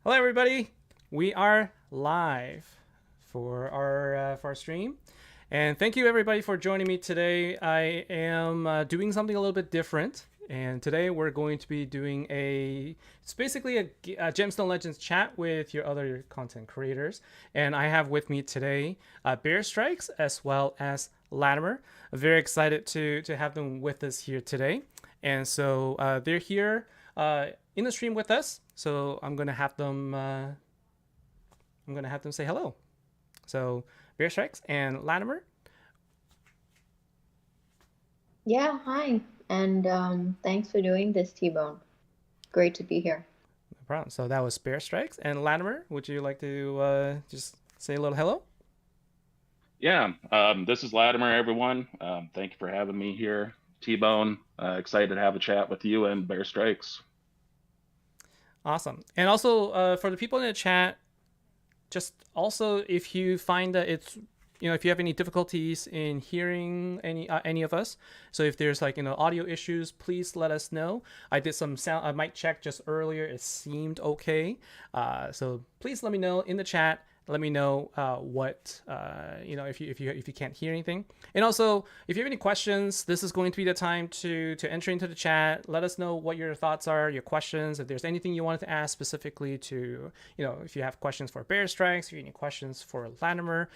Hello, everybody. We are live for our stream, and thank you everybody for joining me today. I am doing something a little bit different, and today we're going to be doing it's basically a Gemstone Legends chat with your other content creators, and I have with me today Bear Strikes as well as Latimer. I'm very excited to have them with us here today, and so they're here in the stream with us. So I'm gonna have them say hello. So Bear Strikes and Latimer. Yeah, hi. And thanks for doing this, TBone. Great to be here. No problem. So that was Bear Strikes and Latimer. Would you like to just say a little hello? Yeah, this is Latimer, everyone. Thank you for having me here. T-Bone, excited to have a chat with you and Bear Strikes. Awesome. And also for the people in the chat, just also if you find that it's if you have any difficulties in hearing any of us, so if there's like audio issues, please let us know. I did some sound, I might check just earlier, it seemed okay. So please let me know in the chat. Let me know what if you can't hear anything. And also, if you have any questions, this is going to be the time to enter into the chat. Let us know what your thoughts are, your questions. If there's anything you wanted to ask specifically to, if you have questions for Bear Strikes, if you have any questions for Latimer,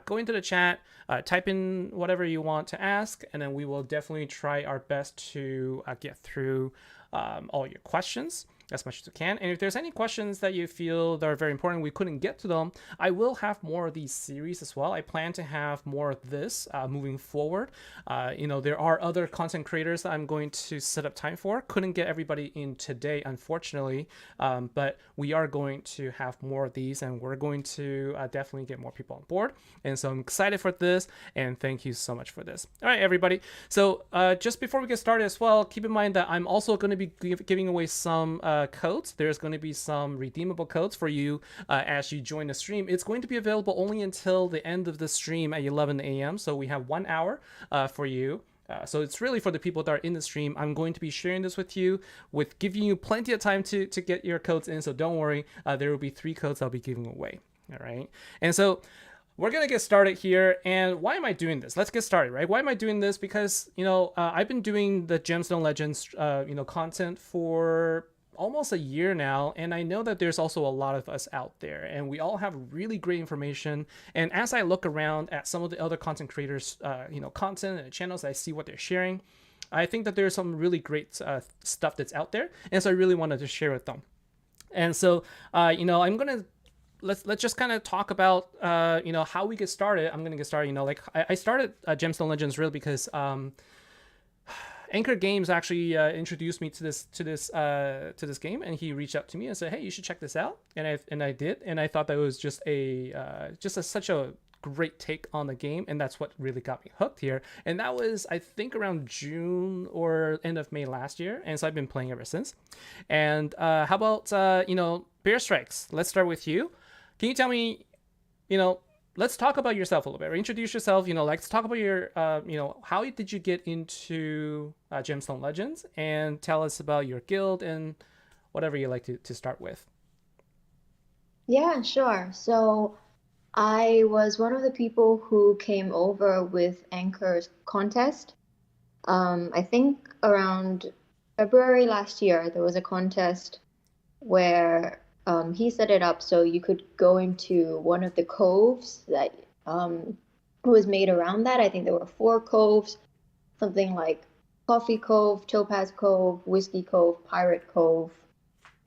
go into the chat, type in whatever you want to ask, and then we will definitely try our best to get through all your questions as much as we can. And if there's any questions that you feel that are very important, we couldn't get to them, I will have more of these series as well. I plan to have more of this moving forward. There are other content creators that I'm going to set up time for. Couldn't get everybody in today, unfortunately, but we are going to have more of these, and we're going to definitely get more people on board. And so I'm excited for this, and thank you so much for this. All right, everybody. So just before we get started as well, keep in mind that I'm also going to be giving away some codes. There's going to be some redeemable codes for you as you join the stream. It's going to be available only until the end of the stream at 11 a.m. So we have 1 hour for you. So it's really for the people that are in the stream. I'm going to be sharing this with you, with giving you plenty of time to get your codes in. So don't worry, there will be 3 codes I'll be giving away. All right. And so we're gonna get started here. And why am I doing this? Let's get started, right? Why am I doing this? Because I've been doing the Gemstone Legends content for almost a year now, and I know that there's also a lot of us out there, and we all have really great information. And as I look around at some of the other content creators content and channels, I see what they're sharing. I think that there's some really great stuff that's out there, and so I really wanted to share with them. And so I'm gonna let's just kind of talk about how we get started. I'm gonna get started. I started Gemstone Legends really because Anchor Games actually introduced me to this game, and he reached out to me and said, "Hey, you should check this out." And I did, and I thought that was just such a great take on the game, and that's what really got me hooked here. And that was, I think, around June or end of May last year, and so I've been playing ever since. And how about Bear Strikes? Let's start with you. Can you tell me, you know, let's talk about yourself a little bit. Or introduce yourself. Let's talk about your, how did you get into Gemstone Legends, and tell us about your guild and whatever you like to start with. Yeah, sure. So I was one of the people who came over with Anchor's contest. I think around February last year, there was a contest where he set it up so you could go into one of the coves that was made around that. I think there were 4 coves, something like Coffee Cove, Topaz Cove, Whiskey Cove, Pirate Cove,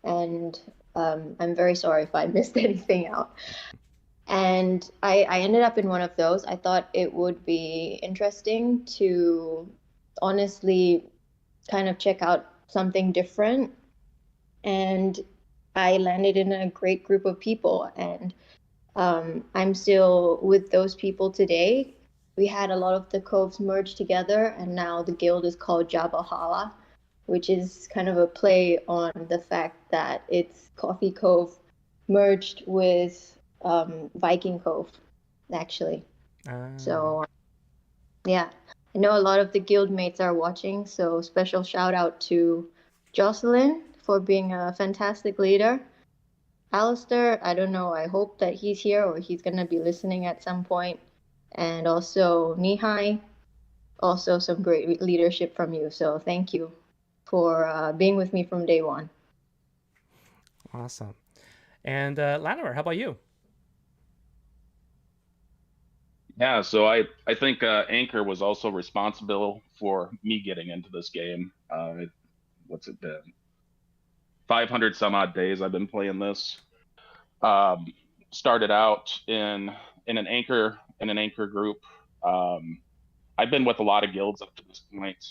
and I'm very sorry if I missed anything out. And I ended up in one of those. I thought it would be interesting to honestly kind of check out something different. And I landed in a great group of people, and I'm still with those people today. We had a lot of the coves merged together, and now the guild is called Jabahala, which is kind of a play on the fact that it's Coffee Cove merged with Viking Cove, actually. Uh, So, yeah, I know a lot of the guild mates are watching, so special shout out to Jocelyn for being a fantastic leader. Alistair, I don't know. I hope that he's here or he's gonna be listening at some point. And also Nihai, also some great leadership from you. So thank you for being with me from day one. Awesome. And Latimer, how about you? Yeah, so I think Anchor was also responsible for me getting into this game. What's it been? 500 some odd days I've been playing this. Um, Started out in an anchor group. Um, I've been with a lot of guilds up to this point.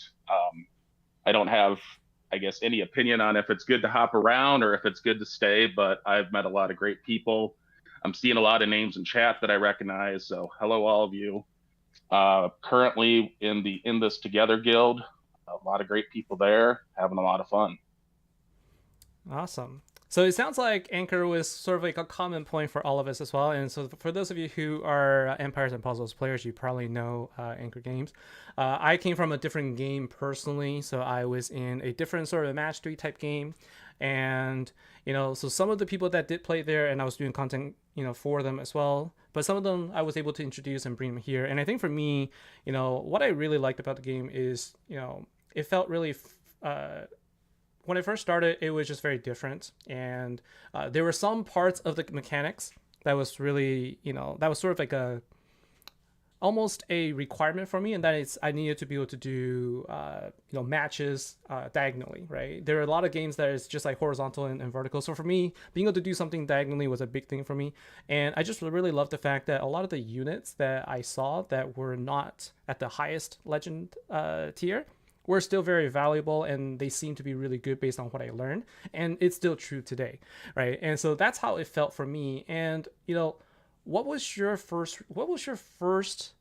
I don't have, I guess, any opinion on if it's good to hop around or if it's good to stay, but I've met a lot of great people. I'm seeing a lot of names in chat that I recognize. So hello, all of you. Currently in the In This Together guild, a lot of great people there, having a lot of fun. Awesome. So it sounds like Anchor was sort of like a common point for all of us as well. And so for those of you who are Empires and Puzzles players, you probably know Anchor Games. I came from a different game personally, so I was in a different sort of match 3 type game. And, so some of the people that did play there, and I was doing content, for them as well. But some of them I was able to introduce and bring them here. And I think for me, what I really liked about the game is, it felt really when I first started, it was just very different, and there were some parts of the mechanics that was really, that was sort of like a almost a requirement for me, and that is I needed to be able to do matches diagonally, right? There are a lot of games that is just like horizontal and vertical. So for me, being able to do something diagonally was a big thing for me, and I just really love the fact that a lot of the units that I saw that were not at the highest legend tier were still very valuable, and they seem to be really good based on what I learned, and it's still true today, right? And so that's how it felt for me. And what was your first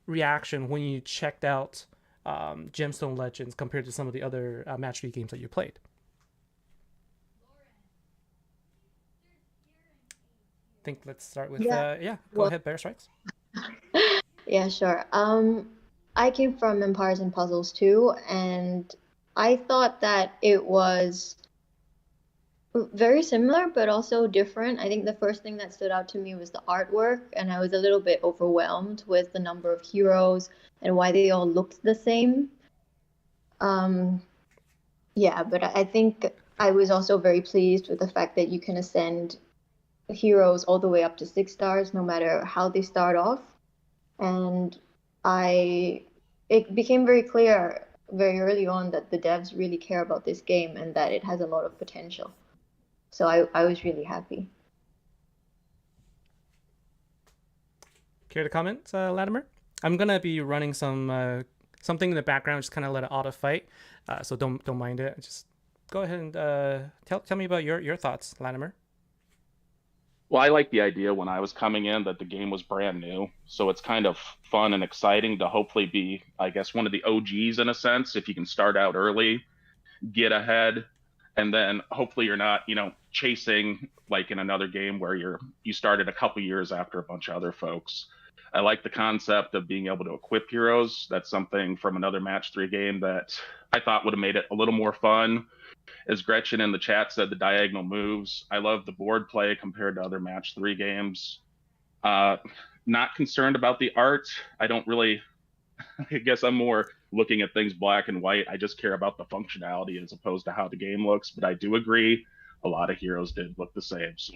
reaction when you checked out Gemstone Legends compared to some of the other match 3 games that you played? I think let's start with Yeah, yeah. Go well, ahead, Bear Strikes. yeah, sure. I came from Empires and Puzzles too, and I thought that it was very similar, but also different. I think the first thing that stood out to me was the artwork, and I was a little bit overwhelmed with the number of heroes and why they all looked the same. Um, yeah, but I think I was also very pleased with the fact that you can ascend heroes all the way up to 6 stars, no matter how they start off. And I, it became very clear very early on that the devs really care about this game and that it has a lot of potential. So I was really happy. Care to comment, Latimer? I'm gonna be running something in the background, just kind of let it auto fight, so don't mind it. Just go ahead and tell me about your thoughts, Latimer. Well, I like the idea when I was coming in that the game was brand new. So it's kind of fun and exciting to hopefully be, I guess, one of the OGs in a sense. If you can start out early, get ahead, and then hopefully you're not, chasing like in another game where you started a couple years after a bunch of other folks. I like the concept of being able to equip heroes. That's something from another match 3 game that I thought would have made it a little more fun. As Gretchen in the chat said, the diagonal moves. I love the board play compared to other match 3 games. Uh, Not concerned about the art. I don't really, I guess I'm more looking at things black and white. I just care about the functionality as opposed to how the game looks. But I do agree, a lot of heroes did look the same. So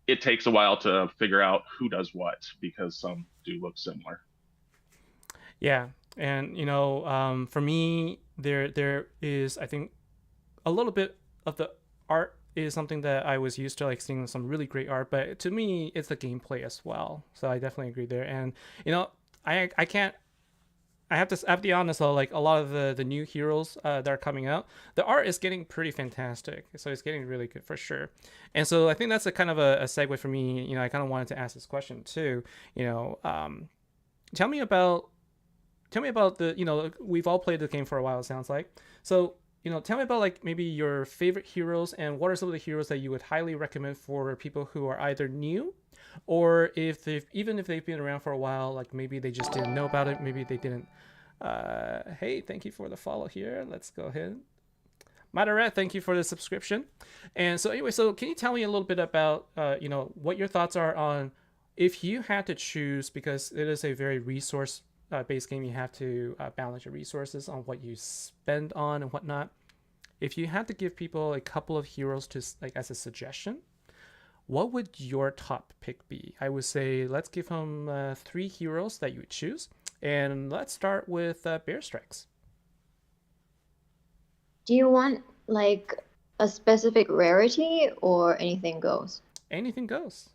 it takes a while to figure out who does what because some do look similar. Yeah, and for me, there is, I think, a little bit of the art is something that I was used to, like seeing some really great art, but to me it's the gameplay as well. So I definitely agree there. And I can't I have to be honest though, like a lot of the new heroes that are coming out, the art is getting pretty fantastic. So it's getting really good for sure. And so I think that's a kind of a segue for me. I kind of wanted to ask this question too. You know, tell me about the, we've all played the game for a while, it sounds like. So tell me about like maybe your favorite heroes, and what are some of the heroes that you would highly recommend for people who are either new, or even if they've been around for a while, like maybe they just didn't know about it, maybe they didn't. Hey, thank you for the follow here. Let's go ahead. Madaret, thank you for the subscription. And so anyway, so can you tell me a little bit about what your thoughts are on if you had to choose, because it is a very resource based game, you have to balance your resources on what you spend on and whatnot. If you had to give people a couple of heroes to like as a suggestion, what would your top pick be? I would say let's give them three heroes that you would choose, and let's start with Bear Strikes. Do you want like a specific rarity or anything goes? Anything goes.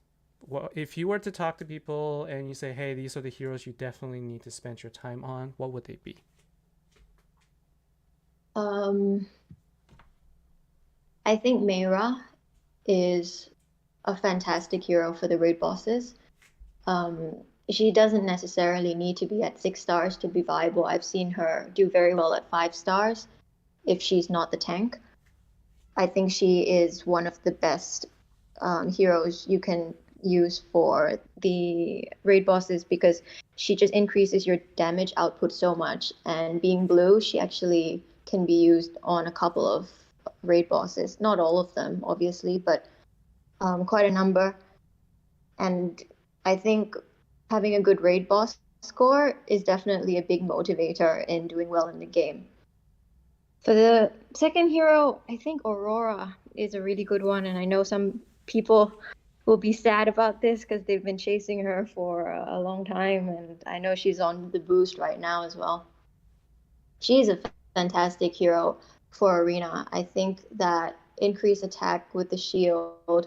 Well, if you were to talk to people and you say, "Hey, these are the heroes you definitely need to spend your time on," what would they be? Um, I think Meira is a fantastic hero for the raid bosses. Um, she doesn't necessarily need to be at 6 stars to be viable. I've seen her do very well at 5 stars if she's not the tank. I think she is one of the best heroes you can use for the raid bosses because she just increases your damage output so much. And being blue, she actually can be used on a couple of raid bosses. Not all of them, obviously, but quite a number. And I think having a good raid boss score is definitely a big motivator in doing well in the game. For the second hero, I think Aurora is a really good one, and I know some people will be sad about this because they've been chasing her for a long time, and I know she's on the boost right now as well. She's a fantastic hero for Arena. I think that increased attack with the shield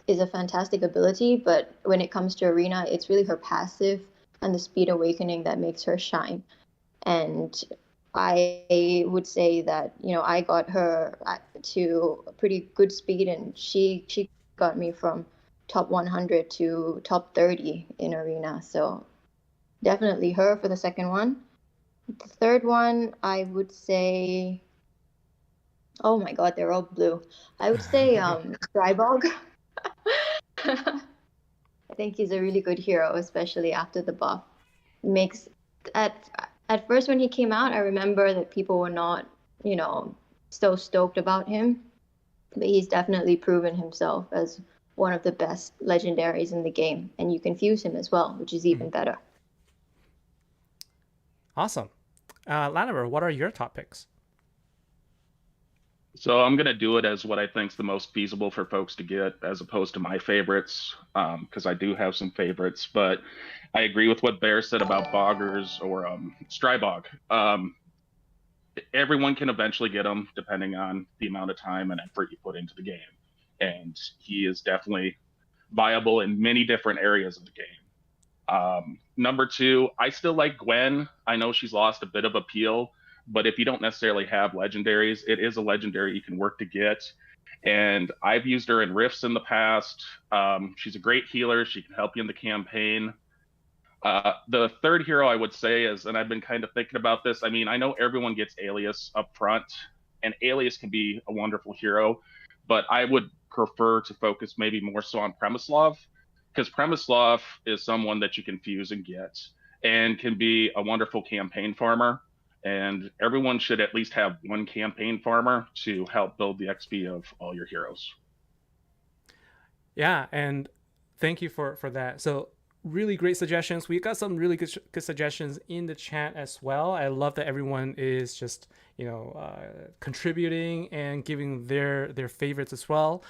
is a fantastic ability, but when it comes to Arena, it's really her passive and the speed awakening that makes her shine. And I would say that I got her to a pretty good speed, and she got me from top 100 to top 30 in Arena. So definitely her for the second one. The third one, I would say, oh my God, they're all blue. I would say Strybog. I think he's a really good hero, especially after the buff. Makes at first when he came out, I remember that people were not, so stoked about him, but he's definitely proven himself as one of the best legendaries in the game, and you can fuse him as well, which is even better. Awesome. Latimer, what are your top picks? So I'm gonna do it as what I think is the most feasible for folks to get, as opposed to my favorites, because I do have some favorites. But I agree with what Bear said about Boggers or Strybog. Everyone can eventually get him, depending on the amount of time and effort you put into the game, and he is definitely viable in many different areas of the game. Number two, I still like Gwen. I know she's lost a bit of appeal, but if you don't necessarily have legendaries, it is a legendary you can work to get. And I've used her in rifts in the past. She's a great healer. She can help you in the campaign. The third hero I would say is, and I've been kind of thinking about this. I mean, I know everyone gets Alias up front, and Alias can be a wonderful hero, but I would prefer to focus maybe more so on Premislav, because Premislav is someone that you can fuse and get, and can be a wonderful campaign farmer. And everyone should at least have one campaign farmer to help build the XP of all your heroes. Yeah, and thank you for that. So really great suggestions. We got some really good suggestions in the chat as well. I love that everyone is just contributing and giving their favorites as well.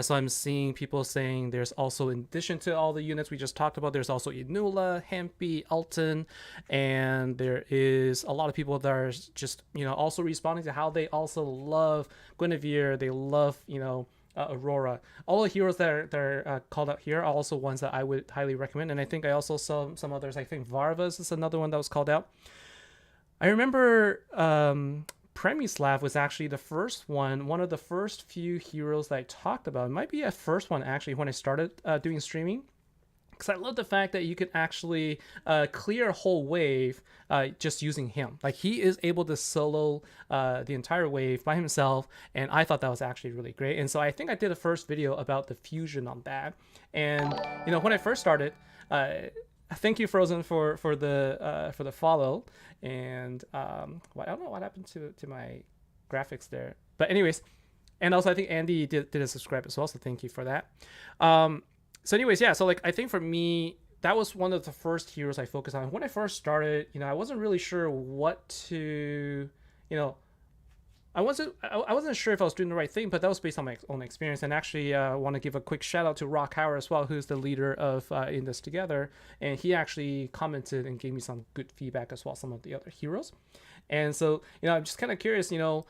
So I'm seeing people saying there's also, in addition to all the units we just talked about, there's also Inula, Hempy, Alton, and there is a lot of people that are just also responding to how they also love Guinevere. They love Aurora. All the heroes that are called out here are also ones that I would highly recommend, and I think I also saw some others. I think Varvas is another one that was called out. I remember Premislav was actually the first one of the first few heroes that I talked about. It might be a first one actually when I started doing streaming, because I love the fact that you could actually clear a whole wave just using him. Like, he is able to solo the entire wave by himself, and I thought that was actually really great. And so I think I did a first video about the fusion on that. And when I first started, thank you, Frozen, for the follow. And I don't know what happened to my graphics there. But anyways, and also I think Andy did a subscribe as well, so thank you for that. Um, so anyways, yeah. So like I think for me, that was one of the first heroes I focused on. When I first started, I wasn't really sure what to, you know, I wasn't sure if I was doing the right thing, but that was based on my own experience. And actually, I want to give a quick shout out to Rock Howard as well, who's the leader of In This Together, and he actually commented and gave me some good feedback as well. Some of the other heroes, and so I'm just kind of curious. So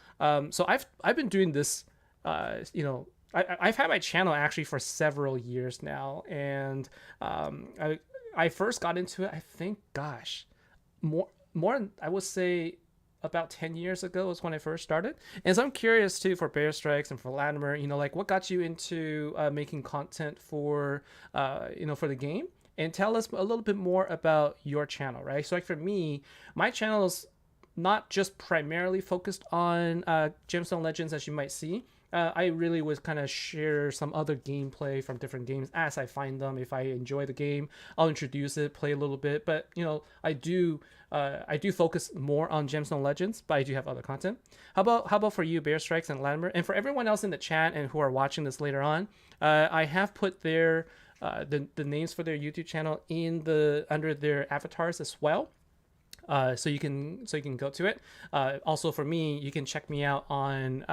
I've been doing this. I've had my channel actually for several years now, and I first got into it. I think, gosh, more I would say about 10 years ago was when I first started. And so I'm curious too for Bear Strikes and for Latimer, like what got you into making content for, for the game? And tell us a little bit more about your channel, right? So like for me, my channel is not just primarily focused on Gemstone Legends, as you might see. I really would kind of share some other gameplay from different games as I find them. If I enjoy the game, I'll introduce it, play a little bit. But I do focus more on Gemstone Legends, but I do have other content. How about for you, Bear Strikes and Latimer, and for everyone else in the chat and who are watching this later on? I have put their the names for their YouTube channel under their avatars as well. So you can go to it. Also for me, you can check me out on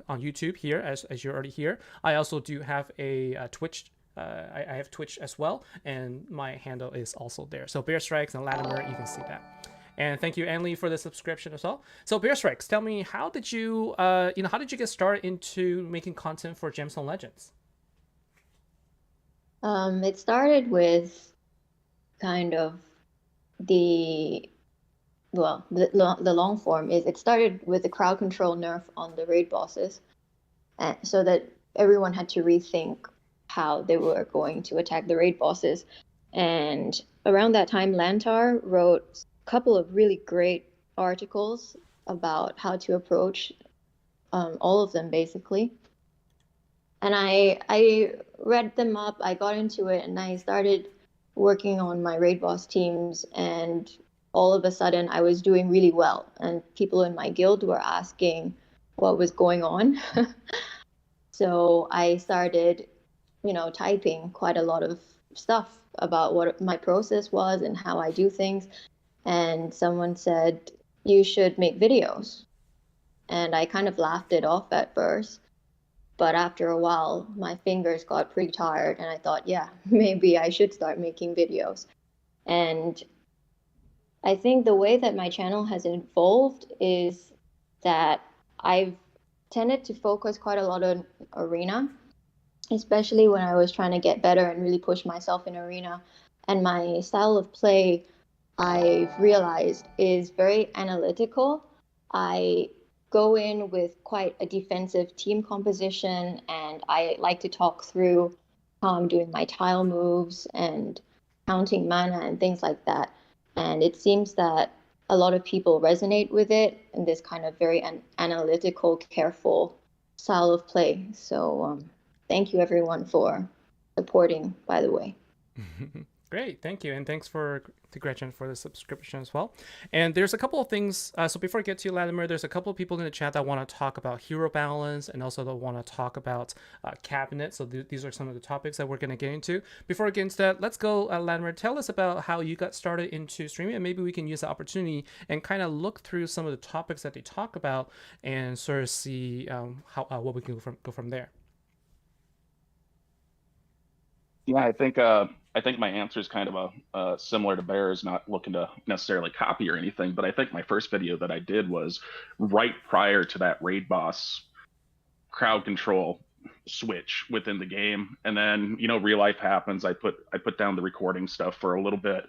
YouTube here as you're already here. I also do have a Twitch. I have Twitch as well, and my handle is also there. So Bear Strikes and Latimer, you can see that. And thank you, Anli, for the subscription as well. So Bear Strikes, tell me, how did you how did you get started into making content for Gemstone Legends? It started with kind of the the long form is it started with the crowd control nerf on the raid bosses, and so that everyone had to rethink how they were going to attack the raid bosses. And around that time, Lantar wrote a couple of really great articles about how to approach all of them, basically. And I read them up, I got into it, and I started working on my raid boss teams, and all of a sudden I was doing really well, and people in my guild were asking what was going on. So I started, typing quite a lot of stuff about what my process was and how I do things. And someone said, you should make videos. And I kind of laughed it off at first. But after a while, my fingers got pretty tired, and I thought, yeah, maybe I should start making videos. And I think the way that my channel has evolved is that I've tended to focus quite a lot on arena, especially when I was trying to get better and really push myself in arena. And my style of play, I've realized, is very analytical. I go in with quite a defensive team composition, and I like to talk through how I'm doing my tile moves and counting mana and things like that. And it seems that a lot of people resonate with it in this kind of very analytical, careful style of play. So thank you everyone for supporting, by the way. Great, thank you, and thanks to Gretchen for the subscription as well. And there's a couple of things. So before I get to you, Latimer, there's a couple of people in the chat that want to talk about hero balance, and also that want to talk about cabinet. So these are some of the topics that we're going to get into. Before I get into that, let's go, Latimer. Tell us about how you got started into streaming, and maybe we can use the opportunity and kind of look through some of the topics that they talk about, and sort of see how what we can go from there. Yeah, I think my answer is kind of similar to Bear's, not looking to necessarily copy or anything, but I think my first video that I did was right prior to that raid boss crowd control switch within the game. And then, real life happens. I put down the recording stuff for a little bit.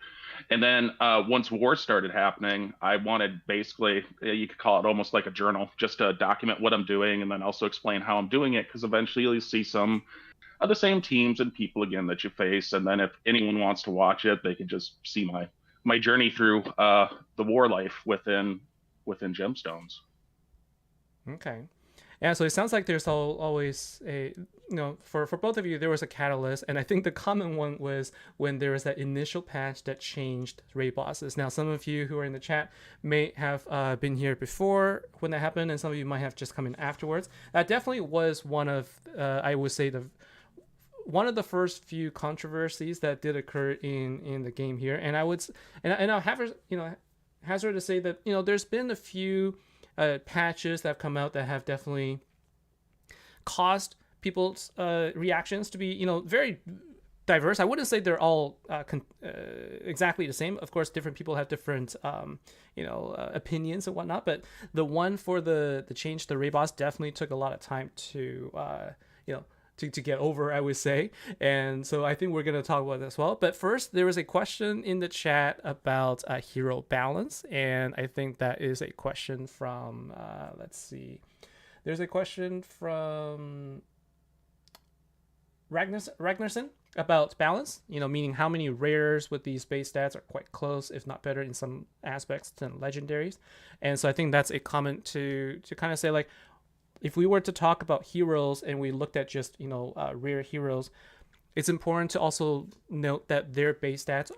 And then once war started happening, I wanted basically, you could call it almost like a journal, just to document what I'm doing and then also explain how I'm doing it, because eventually you'll see some of the same teams and people again that you face. And then if anyone wants to watch it, they can just see my journey through the war life within Gemstones. Okay. Yeah, so it sounds like there's always a, for both of you there was a catalyst, and I think the common one was when there was that initial patch that changed raid bosses. Now, some of you who are in the chat may have been here before when that happened, and some of you might have just come in afterwards. That definitely was one of, I would say, the one of the first few controversies that did occur in the game here. And I would, and I'll have, hazard to say that there's been a few patches that have come out that have definitely caused people's reactions to be very diverse. I wouldn't say they're all exactly the same. Of course, different people have different opinions and whatnot. But the one for the change to the Ray boss definitely took a lot of time to to get over, I would say. And so I think we're going to talk about that as well. But first, there was a question in the chat about hero balance. And I think that is a question from, let's see. There's a question from Ragnarsson about balance, meaning how many rares with these base stats are quite close, if not better in some aspects than legendaries. And so I think that's a comment to kind of say, like, if we were to talk about heroes and we looked at just rare heroes, it's important to also note that their base stats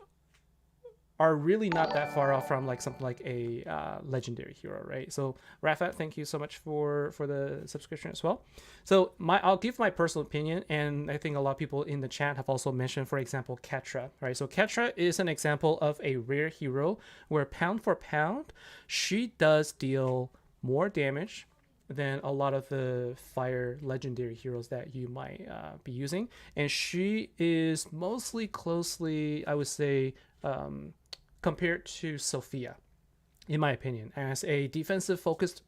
are really not that far off from like something like a legendary hero, right? So Rafat, thank you so much for the subscription as well. So I'll give my personal opinion, and I think a lot of people in the chat have also mentioned, for example, Ketra, right? So Ketra is an example of a rare hero where pound for pound, she does deal more damage than a lot of the fire legendary heroes that you might be using. And she is mostly closely, I would say, compared to Sophia, in my opinion, as a defensive focused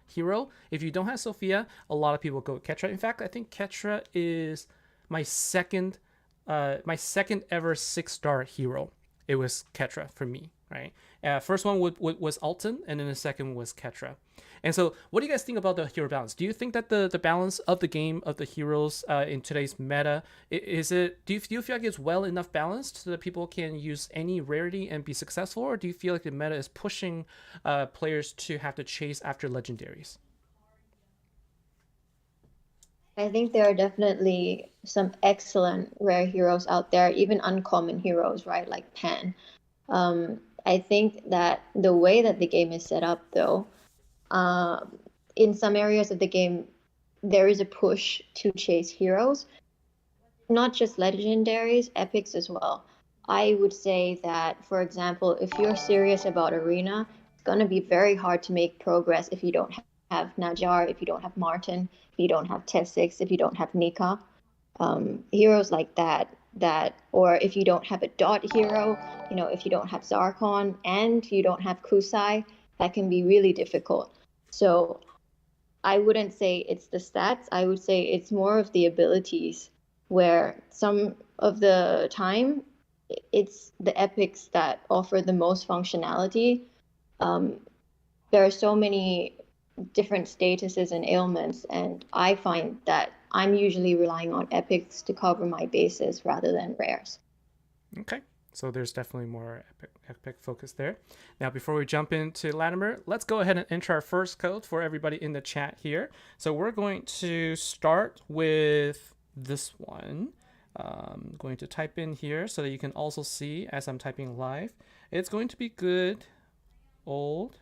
hero. If you don't have Sophia, a lot of people go Ketra. In fact, I think Ketra is my second ever 6-star hero. It was Ketra for me, right? First one was Alton, and then the second was Ketra. And so, what do you guys think about the hero balance? Do you think that the balance of the game of the heroes in today's meta is it? Do you feel like it's well enough balanced so that people can use any rarity and be successful, or do you feel like the meta is pushing players to have to chase after legendaries? I think there are definitely some excellent rare heroes out there, even uncommon heroes, right? Like Pan. I think that the way that the game is set up, though, in some areas of the game, there is a push to chase heroes, not just legendaries, epics as well. I would say that, for example, if you're serious about Arena, it's going to be very hard to make progress if you don't have Najar, if you don't have Martin, if you don't have Tessix, if you don't have Nika. Heroes like that, or if you don't have a dot hero, if you don't have Zarkon and you don't have Kusai, that can be really difficult. So I wouldn't say it's the stats. I would say it's more of the abilities, where some of the time it's the epics that offer the most functionality. There are so many different statuses and ailments, and I find that I'm usually relying on epics to cover my bases rather than rares. Okay. So there's definitely more epic focus there. Now, before we jump into Latimer, let's go ahead and enter our first code for everybody in the chat here. So we're going to start with this one. I'm going to type in here so that you can also see as I'm typing live. It's going to be good, old,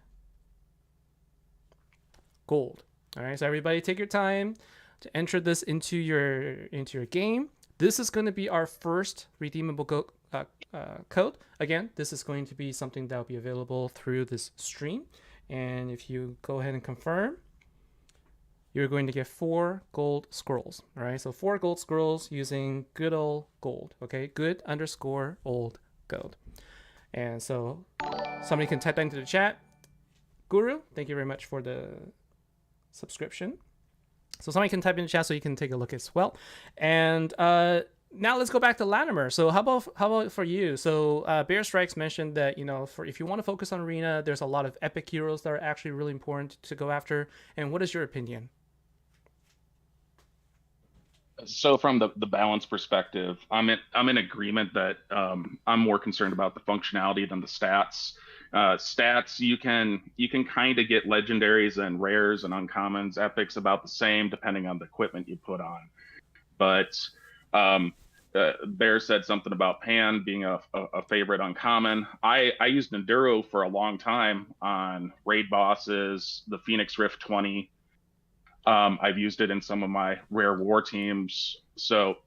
gold. All right, so everybody take your time to enter this into your game. This is going to be our first redeemable code. Again, this is going to be something that will be available through this stream. And if you go ahead and confirm, you're going to get 4 gold scrolls. All right, so 4 gold scrolls using good old gold. Okay, good _ old gold. And so somebody can type that into the chat. Guru, thank you very much for the subscription. So somebody can type in the chat so you can take a look as well. And now let's go back to Latimer. So how about for you? So Bear Strikes mentioned that if you want to focus on Arena, there's a lot of epic heroes that are actually really important to go after. And what is your opinion? So from the balance perspective, I'm in agreement that I'm more concerned about the functionality than the stats. Stats, you can kind of get legendaries and rares and uncommons, epics about the same depending on the equipment you put on. But um, Bear said something about Pan being a favorite uncommon. I used Enduro for a long time on raid bosses, the Phoenix Rift 20. I've used it in some of my rare war teams. So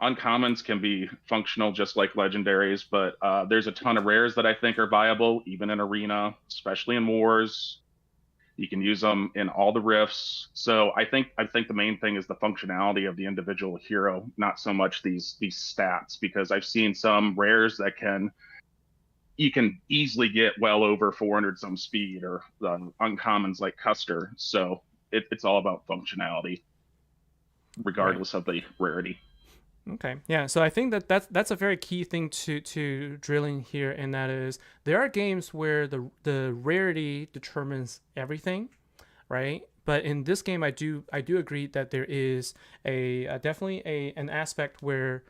uncommons can be functional just like legendaries, but there's a ton of rares that I think are viable, even in arena, especially in wars. You can use them in all the rifts. So I think the main thing is the functionality of the individual hero, not so much these stats, because I've seen some rares that you can easily get well over 400 some speed, or uncommons like Custer. So it's all about functionality, Right. regardless of the rarity. Okay. Yeah. So I think that's a very key thing to drilling here, and that is there are games where the rarity determines everything, right? But in this game, I do agree that there is a definitely an aspect where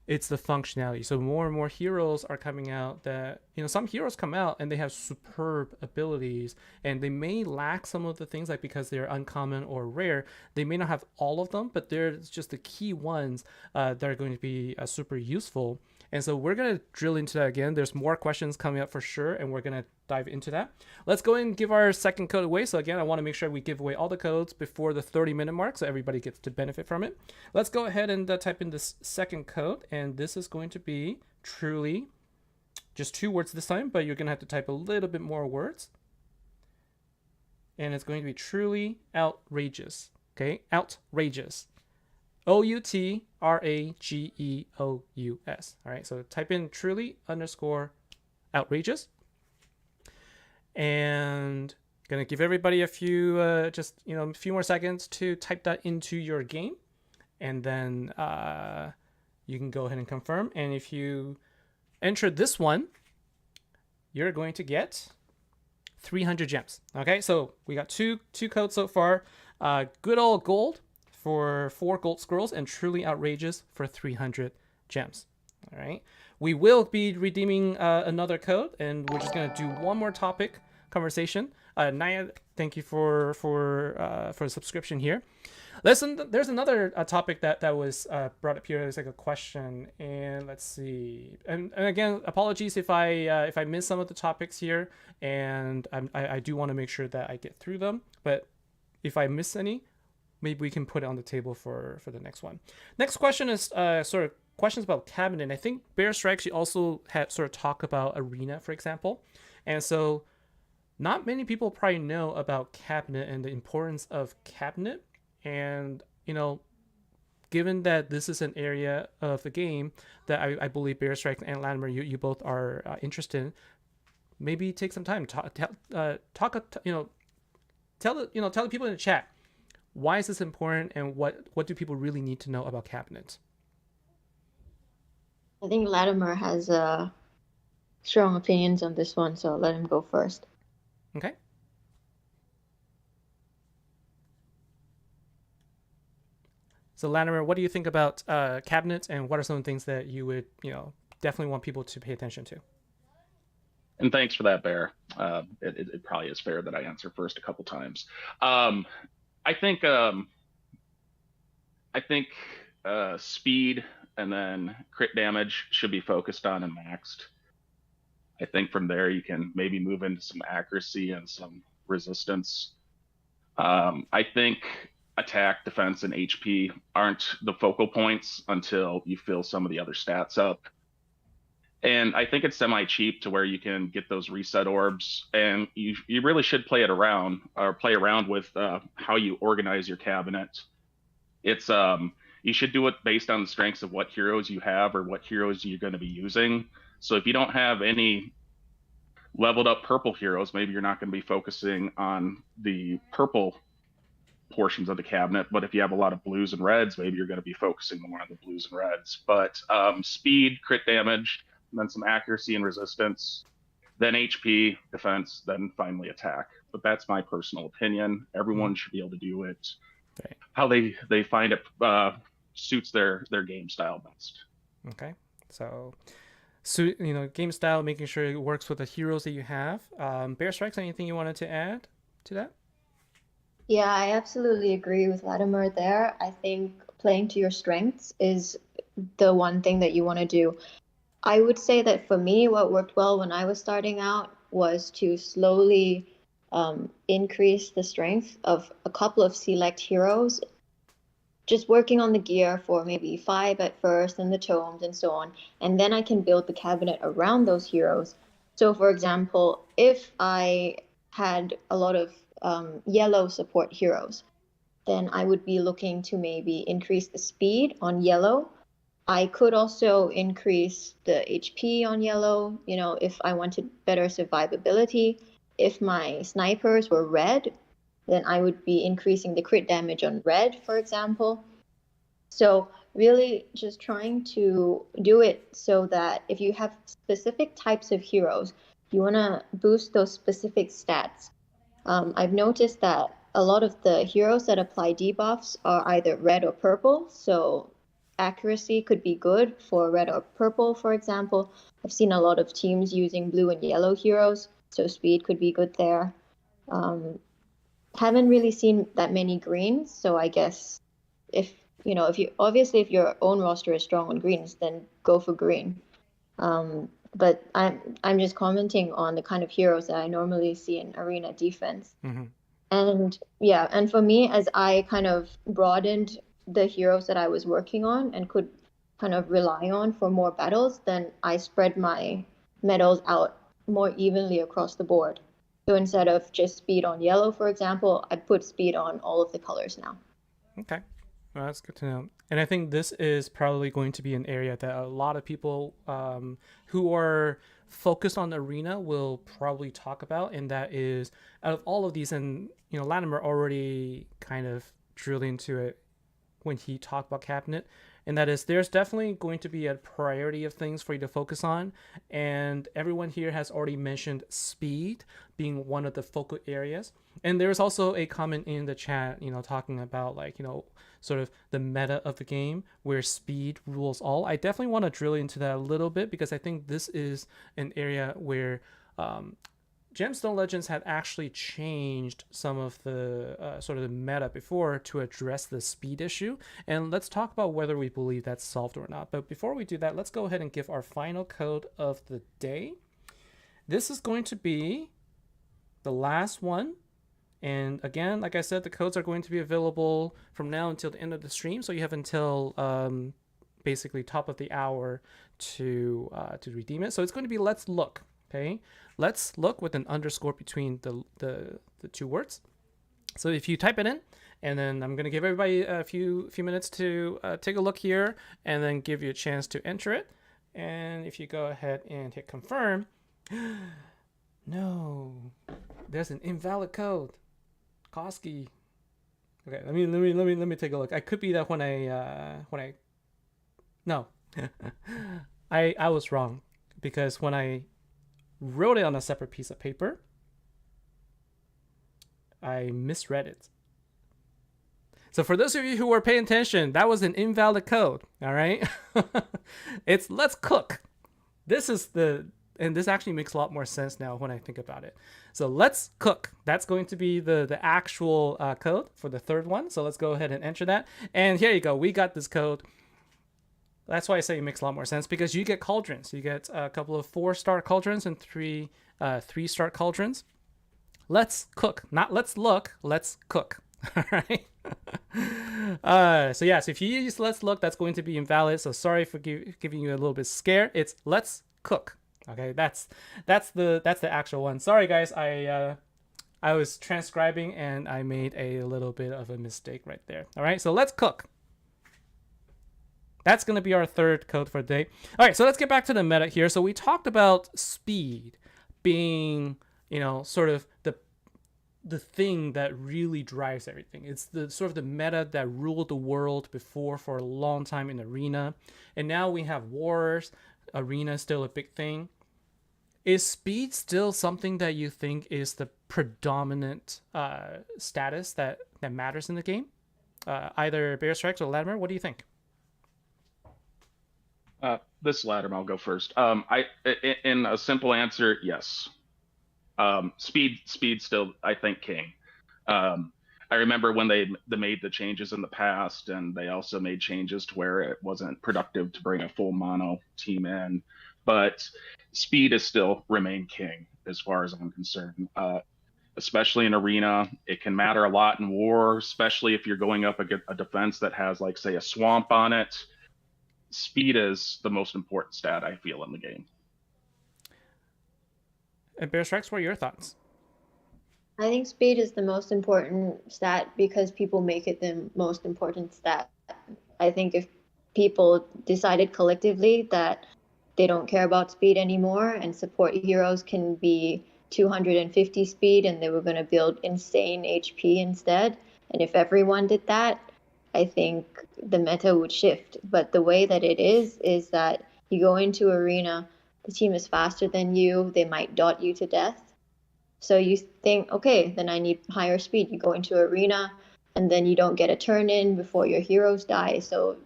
it's the functionality. So more and more heroes are coming out that, some heroes come out and they have superb abilities, and they may lack some of the things, like because they're uncommon or rare, they may not have all of them, but there's just the key ones that are going to be super useful. And so we're going to drill into that again. There's more questions coming up for sure, and we're going to dive into that. Let's go and give our second code away. So again, I want to make sure we give away all the codes before the 30-minute mark so everybody gets to benefit from it. Let's go ahead and type in this second code, and this is going to be truly just 2 words this time, but you're going to have to type a little bit more words. And it's going to be truly outrageous. Okay, outrageous. OUTRAGEOUS. All right, so type in truly underscore outrageous. And gonna give everybody a few a few more seconds to type that into your game, and then you can go ahead and confirm. And if you enter this one, you're going to get 300 gems. Okay, so we got two codes so far. Good old gold for 4 gold scrolls, and truly outrageous for 300 gems. All right, we will be redeeming another code, and we're just gonna do one more topic conversation. Naya, thank you for the subscription here. Listen, there's another topic that was brought up here. There's like a question, and let's see. And again, apologies if I miss some of the topics here, and I do want to make sure that I get through them. But if I miss any, maybe we can put it on the table for the next one. Next question is sort of questions about cabinet. I think Bear Strikes, you also had sort of talk about arena, for example, and so not many people probably know about cabinet and the importance of cabinet. And given that this is an area of the game that I believe Bear Strike and Latimer, you both are interested in, maybe take some time to tell the people in the chat, why is this important, and what do people really need to know about cabinets? I think Latimer has strong opinions on this one, so let him go first. Okay. So Latimer, what do you think about cabinets, and what are some things that you would definitely want people to pay attention to? And thanks for that, Bear. It probably is fair that I answer first a couple times. I think speed and then crit damage should be focused on and maxed. I think from there you can maybe move into some accuracy and some resistance. I think attack, defense, and HP aren't the focal points until you fill some of the other stats up. And I think it's semi-cheap to where you can get those reset orbs, and you really should play around with how you organize your cabinet. It's you should do it based on the strengths of what heroes you have or what heroes you're going to be using. So if you don't have any leveled up purple heroes, maybe you're not going to be focusing on the purple portions of the cabinet. But if you have a lot of blues and reds, maybe you're going to be focusing more on the blues and reds. But speed, crit damage, and then some accuracy and resistance, then HP, defense, then finally attack. But that's my personal opinion. Everyone should be able to do it Right. how they find it suits their game style best. Okay. So game style, making sure it works with the heroes that you have. Bear Strikes, anything you wanted to add to that? Yeah, I absolutely agree with Latimer there. I think playing to your strengths is the one thing that you want to do. I would say that for me, what worked well when I was starting out was to slowly increase the strength of a couple of select heroes, just working on the gear for maybe five at first and the tomes and so on. And then I can build the cabinet around those heroes. So, for example, if I had a lot of yellow support heroes, then I would be looking to maybe increase the speed on yellow. I could also increase the HP on yellow, if I wanted better survivability. If my snipers were red, then I would be increasing the crit damage on red, for example. So really just trying to do it so that if you have specific types of heroes, you want to boost those specific stats. I've noticed that a lot of the heroes that apply debuffs are either red or purple, so accuracy could be good for red or purple, for example. I've seen a lot of teams using blue and yellow heroes, so speed could be good there. Um, haven't really seen that many greens, so I guess if if your own roster is strong on greens, then go for green. But I'm just commenting on the kind of heroes that I normally see in arena defense. Mm-hmm. And yeah, and for me, as I kind of broadened the heroes that I was working on and could kind of rely on for more battles, then I spread my medals out more evenly across the board. So instead of just speed on yellow, for example, I put speed on all of the colors now. Okay. Well, that's good to know. And I think this is probably going to be an area that a lot of people who are focused on the arena will probably talk about. And that is, out of all of these, and Latimer already kind of drilled into it when he talked about cabinet, and that is there's definitely going to be a priority of things for you to focus on, and everyone here has already mentioned speed being one of the focal areas. And there's also a comment in the chat, talking about sort of the meta of the game where speed rules all. I definitely want to drill into that a little bit because I think this is an area where Gemstone Legends had actually changed some of the sort of the meta before to address the speed issue. And let's talk about whether we believe that's solved or not. But before we do that, let's go ahead and give our final code of the day. This is going to be the last one. And again, like I said, the codes are going to be available from now until the end of the stream. So you have until basically top of the hour to redeem it. So it's going to be let's look. Okay, let's look with an underscore between the two words. So if you type it in, and then I'm going to give everybody a few minutes to take a look here, and then give you a chance to enter it. And if you go ahead and hit confirm, no, there's an invalid code. Koski. Okay, let me take a look. I could be that when I no, I was wrong because when I wrote it on a separate piece of paper, I misread it. So for those of you who were paying attention, that was an invalid code. All right, it's let's cook. And this actually makes a lot more sense now when I think about it. So let's cook. That's going to be the actual code for the third one. So let's go ahead and enter that. And here you go. We got this code. That's why I say it makes a lot more sense because you get cauldrons. You get a couple of 4-star cauldrons and 3-star cauldrons. Let's cook. Not let's look. Let's cook. All right. So if you use let's look, that's going to be invalid. So sorry for giving you a little bit scared. It's let's cook. Okay, that's the actual one. Sorry guys, I was transcribing and I made a little bit of a mistake right there. All right, so let's cook. That's going to be our third code for the day. All right, so let's get back to the meta here. So we talked about speed being, sort of the thing that really drives everything. It's the sort of the meta that ruled the world before for a long time in arena. And now we have wars. Arena is still a big thing. Is speed still something that you think is the predominant status that matters in the game? Either Bear Strikes or Latimer, what do you think? This ladder, I'll go first. In a simple answer, yes. Speed still, I think, king. Um, I remember when they made the changes in the past, and they also made changes to where it wasn't productive to bring a full mono team in. But speed is still remain king as far as I'm concerned. Especially in arena, it can matter a lot in war, especially if you're going up against a defense that has, like, say, a swamp on it. Speed is the most important stat I feel in the game. And Bear Strikes, what are your thoughts? I think speed is the most important stat because people make it the most important stat. I think if people decided collectively that they don't care about speed anymore and support heroes can be 250 speed and they were going to build insane HP instead, and if everyone did that, I think the meta would shift. But the way that it is that you go into arena, the team is faster than you, they might dot you to death. So you think, okay, then I need higher speed. You go into arena, and then you don't get a turn in before your heroes die. So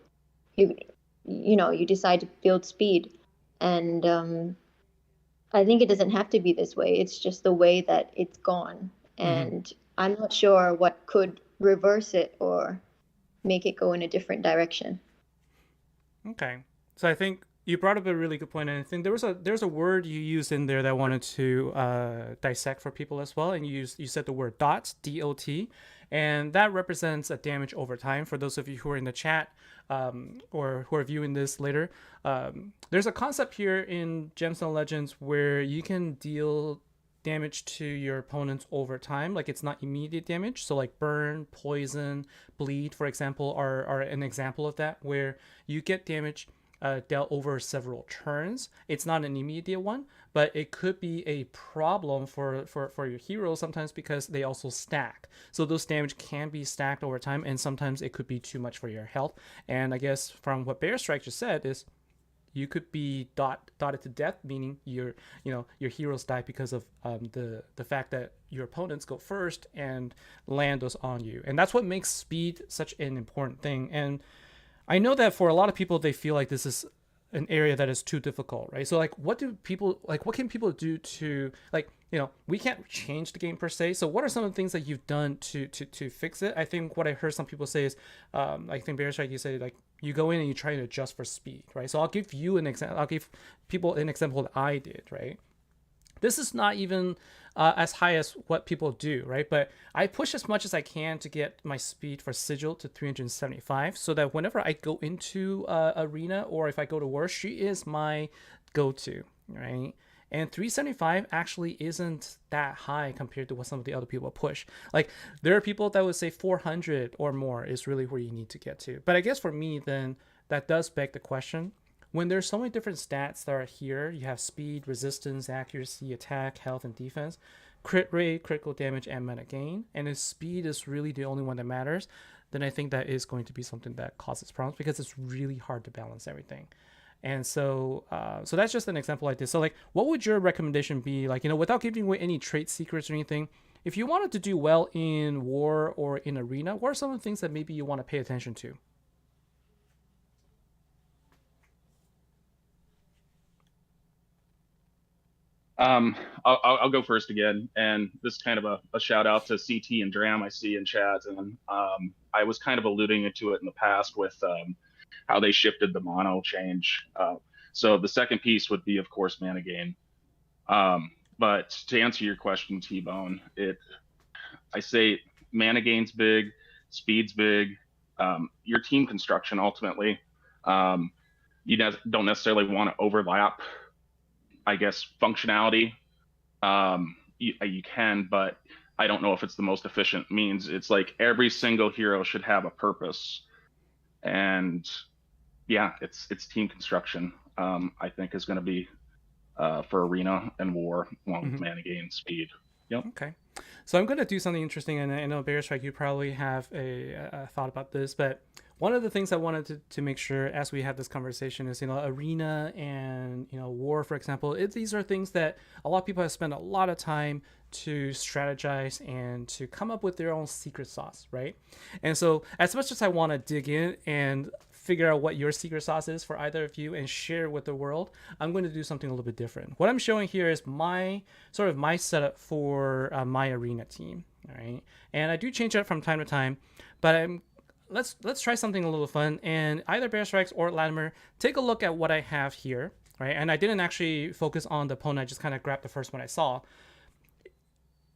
you you decide to build speed, and I think it doesn't have to be this way. It's just the way that it's gone, Mm-hmm. and I'm not sure what could reverse it or make it go in a different direction. Okay. So I think you brought up a really good point, and I think there's a word you used in there that I wanted to dissect for people as well, and you said the word dot, DOT, and that represents a damage over time. For those of you who are in the chat or who are viewing this later, there's a concept here in Gemstone Legends where you can deal damage to your opponents over time. Like, it's not immediate damage. So like burn, poison, bleed, for example, are an example of that, where you get damage dealt over several turns. It's not an immediate one, but it could be a problem for your heroes sometimes because they also stack. So those damage can be stacked over time, and sometimes it could be too much for your health. And I guess from what Bear Strike just said is you could be dotted to death, meaning your heroes die because of the fact that your opponents go first and land those on you, and that's what makes speed such an important thing. And I know that for a lot of people, they feel like this is an area that is too difficult, right? So like, what can people do to, like, we can't change the game per se. So what are some of the things that you've done to fix it? I think what I heard some people say is, I think Bear Strike, you say like you go in and you try to adjust for speed, right? So I'll give you an example. I'll give people an example that I did, right? This is not even as high as what people do, right? But I push as much as I can to get my speed for Sigil to 375, so that whenever I go into arena or if I go to war, she is my go-to, right? And 375 actually isn't that high compared to what some of the other people push. Like, there are people that would say 400 or more is really where you need to get to. But I guess for me, then, that does beg the question, when there's so many different stats that are here, you have speed, resistance, accuracy, attack, health, and defense, crit rate, critical damage, and mana gain, and if speed is really the only one that matters, then I think that is going to be something that causes problems because it's really hard to balance everything. And so that's just an example like this. So like, what would your recommendation be? Like, without giving away any trade secrets or anything, if you wanted to do well in war or in arena, what are some of the things that maybe you want to pay attention to? I'll go first again, and this is kind of a shout out to CT and Dram I see in chat, and I was kind of alluding to it in the past with how they shifted the mono change. So the second piece would be, of course, mana gain. But to answer your question, TBone, I say mana gain's big, speed's big, your team construction ultimately. You don't necessarily want to overlap, I guess, functionality. You can, but I don't know if it's the most efficient means. It's like every single hero should have a purpose, and yeah, it's team construction. I think is going to be for arena and war, along with mana gain, speed. Yep. Okay. So I'm going to do something interesting, and I know Bear Strike, you probably have a thought about this, but one of the things I wanted to make sure as we have this conversation is, arena and, war, for example, these are things that a lot of people have spent a lot of time to strategize and to come up with their own secret sauce, right? And so as much as I want to dig in and figure out what your secret sauce is for either of you and share with the world, I'm going to do something a little bit different. What I'm showing here is my setup for my arena team. All right, and I do change it from time to time, but let's try something a little fun. And either Bear Strikes or Latimer, take a look at what I have here. Right, and I didn't actually focus on the opponent. I just kind of grabbed the first one I saw.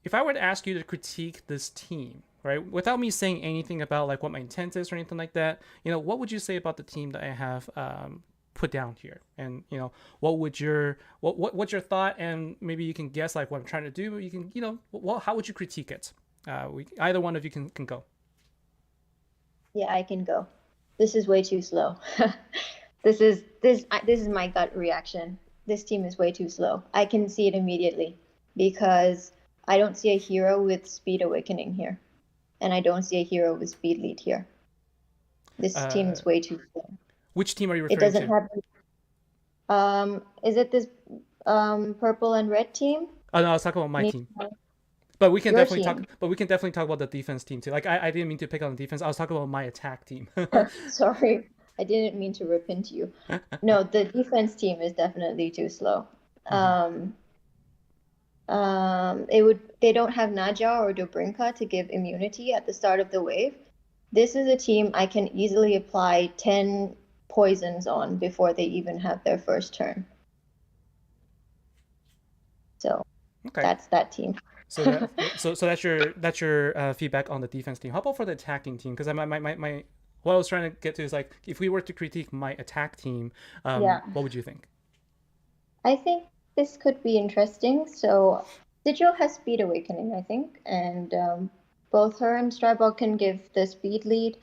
If I were to ask you to critique this team, right, without me saying anything about like what my intent is or anything like that, what would you say about the team that I have put down here? And what would your what's your thought? And maybe you can guess like what I'm trying to do. You can how would you critique it? Either one of you can go. Yeah, I can go. This is way too slow. This is my gut reaction. This team is way too slow. I can see it immediately because I don't see a hero with speed awakening here, and I don't see a hero with speed lead here. This team is way too slow. Which team are you referring to? It doesn't have. Is it this purple and red team? Oh no, I was talking about my team. But we can Your definitely team. talk. But we can definitely talk about the defense team too. Like I didn't mean to pick on the defense. I was talking about my attack team. Sorry, I didn't mean to rip into you. No, the defense team is definitely too slow. They don't have Naja or Dobrinka to give immunity at the start of the wave. This is a team I can easily apply 10 poisons on before they even have their first turn. So that's that team. So that's your feedback on the defense team. How about for the attacking team? Because my what I was trying to get to is like, if we were to critique my attack team, what would you think? I think this could be interesting. So Sigil has speed awakening, I think, and both her and Strybog can give the speed lead.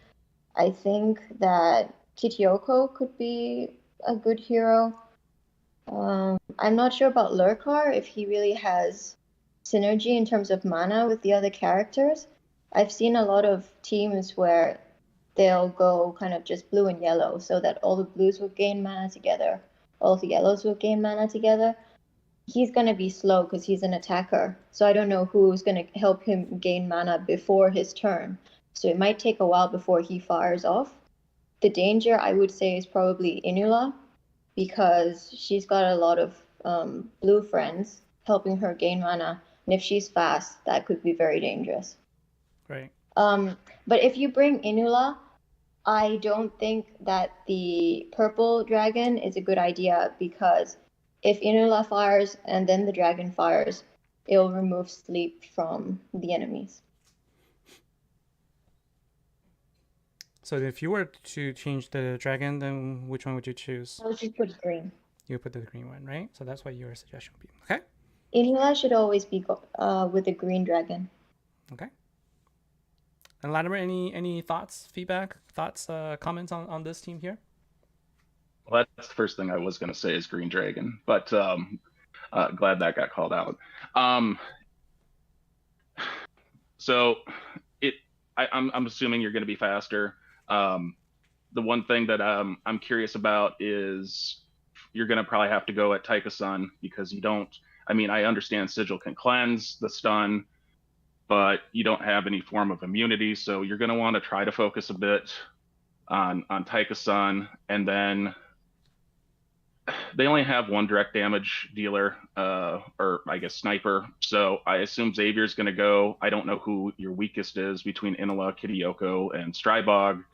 I think that Kitioko could be a good hero. I'm not sure about Lurkar, if he really has synergy in terms of mana with the other characters. I've seen a lot of teams where they'll go kind of just blue and yellow so that all the blues will gain mana together, all the yellows will gain mana together. He's going to be slow because he's an attacker, so I don't know who's going to help him gain mana before his turn. So it might take a while before he fires off. The danger, I would say, is probably Inula, because she's got a lot of blue friends helping her gain mana, and if she's fast, that could be very dangerous. Right. But if you bring Inula, I don't think that the purple dragon is a good idea, because if Inula fires and then the dragon fires, it'll remove sleep from the enemies. So if you were to change the dragon, then which one would you choose? I would just put green. You would put the green one, right? So that's what your suggestion would be. Okay. Inula should always be with a green dragon. Okay. And Latimer, any thoughts, comments on this team here? Well, that's the first thing I was going to say is green dragon, but glad that got called out. So I'm assuming you're going to be faster. The one thing that I'm curious about is you're going to probably have to go at Taika-san, because you don't. I mean, I understand Sigil can cleanse the stun, but you don't have any form of immunity, so you're going to want to try to focus a bit on Taika-san, and then they only have one direct damage dealer, or I guess sniper, so I assume Xavier's going to go. I don't know who your weakest is between Inula, Kitioko, and Strybog,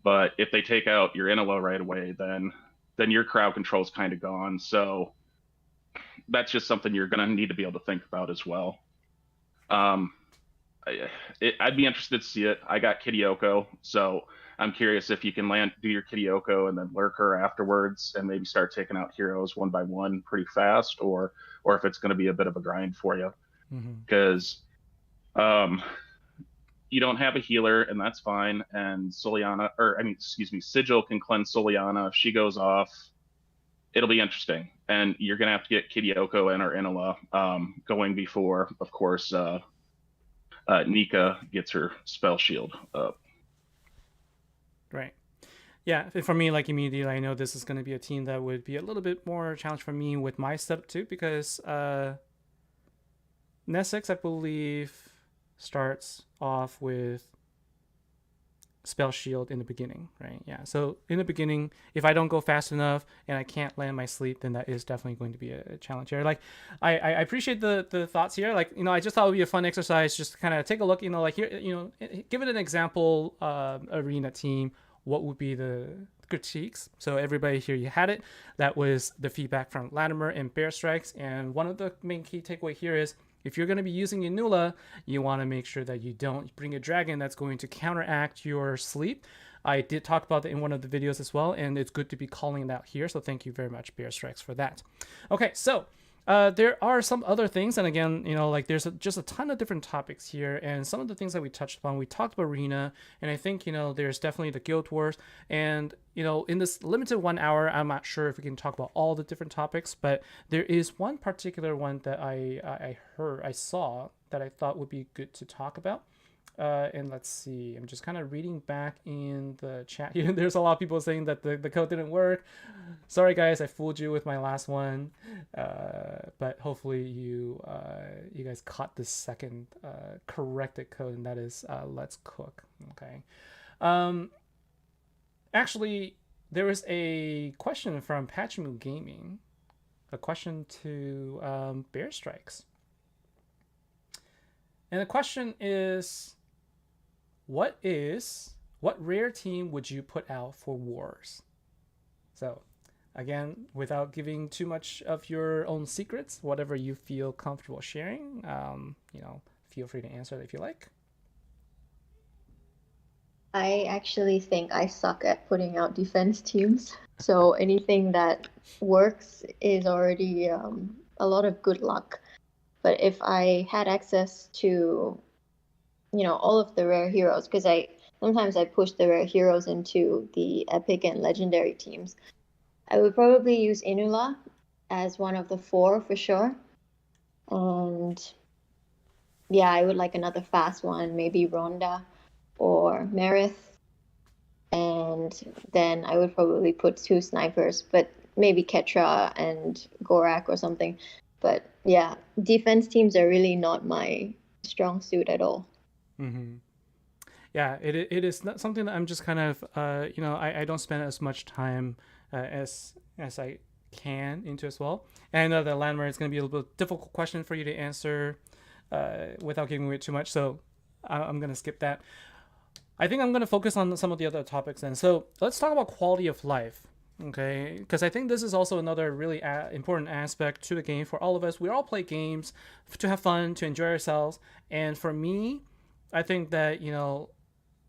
but if they take out your Inula right away, then your crowd control is kind of gone, so that's just something you're going to need to be able to think about as well. I'd be interested to see it. I got Kitioko, so I'm curious if you can do your Kitioko and then lurk her afterwards and maybe start taking out heroes one by one pretty fast, or if it's going to be a bit of a grind for you. Because you don't have a healer, and that's fine. And Sigil can cleanse Soliana. If she goes off, it'll be interesting. And you're going to have to get Kitioko and or Inula going before, of course, Nika gets her spell shield up. Right. Yeah, for me, like immediately, I know this is going to be a team that would be a little bit more challenge for me with my setup too, because Nesix, I believe, starts off with spell shield in the beginning, right? Yeah. So in the beginning, if I don't go fast enough and I can't land my sleep, then that is definitely going to be a challenge here. Like, I appreciate the thoughts here. Like, I just thought it would be a fun exercise just to kind of take a look. Like here, give it an example arena team. What would be the critiques? So everybody here, you had it. That was the feedback from Latimer and Bear Strikes. And one of the main key takeaway here is, if you're going to be using Inula, you want to make sure that you don't bring a dragon that's going to counteract your sleep. I did talk about it in one of the videos as well, and it's good to be calling it out here. So thank you very much, Bear Strikes, for that. Okay, so there are some other things, and again, like there's just a ton of different topics here, and some of the things that we touched upon, we talked about Arena, and I think, there's definitely the Guild Wars, and, in this limited 1 hour, I'm not sure if we can talk about all the different topics, but there is one particular one that I saw that I thought would be good to talk about. And let's see, I'm just kind of reading back in the chat here. There's a lot of people saying that the code didn't work. Sorry guys, I fooled you with my last one, but hopefully you guys caught the second corrected code, and that is let's cook. Okay. Actually, there was a question from Patchmoo Gaming, a question to Bear Strikes, and the question is, what rare team would you put out for Wars? So again, without giving too much of your own secrets, whatever you feel comfortable sharing, feel free to answer it if you like. I actually think I suck at putting out defense teams. So anything that works is already a lot of good luck. But if I had access to, all of the rare heroes, because sometimes I push the rare heroes into the epic and legendary teams, I would probably use Inula as one of the 4 for sure. And yeah, I would like another fast one, maybe Rhonda or Merith. And then I would probably put 2 snipers, but maybe Ketra and Gorak or something. But yeah, defense teams are really not my strong suit at all. Mm-hmm. Yeah, it is not something that I'm just kind of, I don't spend as much time as I can into as well. And I know that Latimer is going to be a little bit difficult question for you to answer without giving away too much. So I'm going to skip that. I think I'm going to focus on some of the other topics then. So let's talk about quality of life. Okay, because I think this is also another really important aspect to the game for all of us. We all play games to have fun, to enjoy ourselves. And for me, I think that,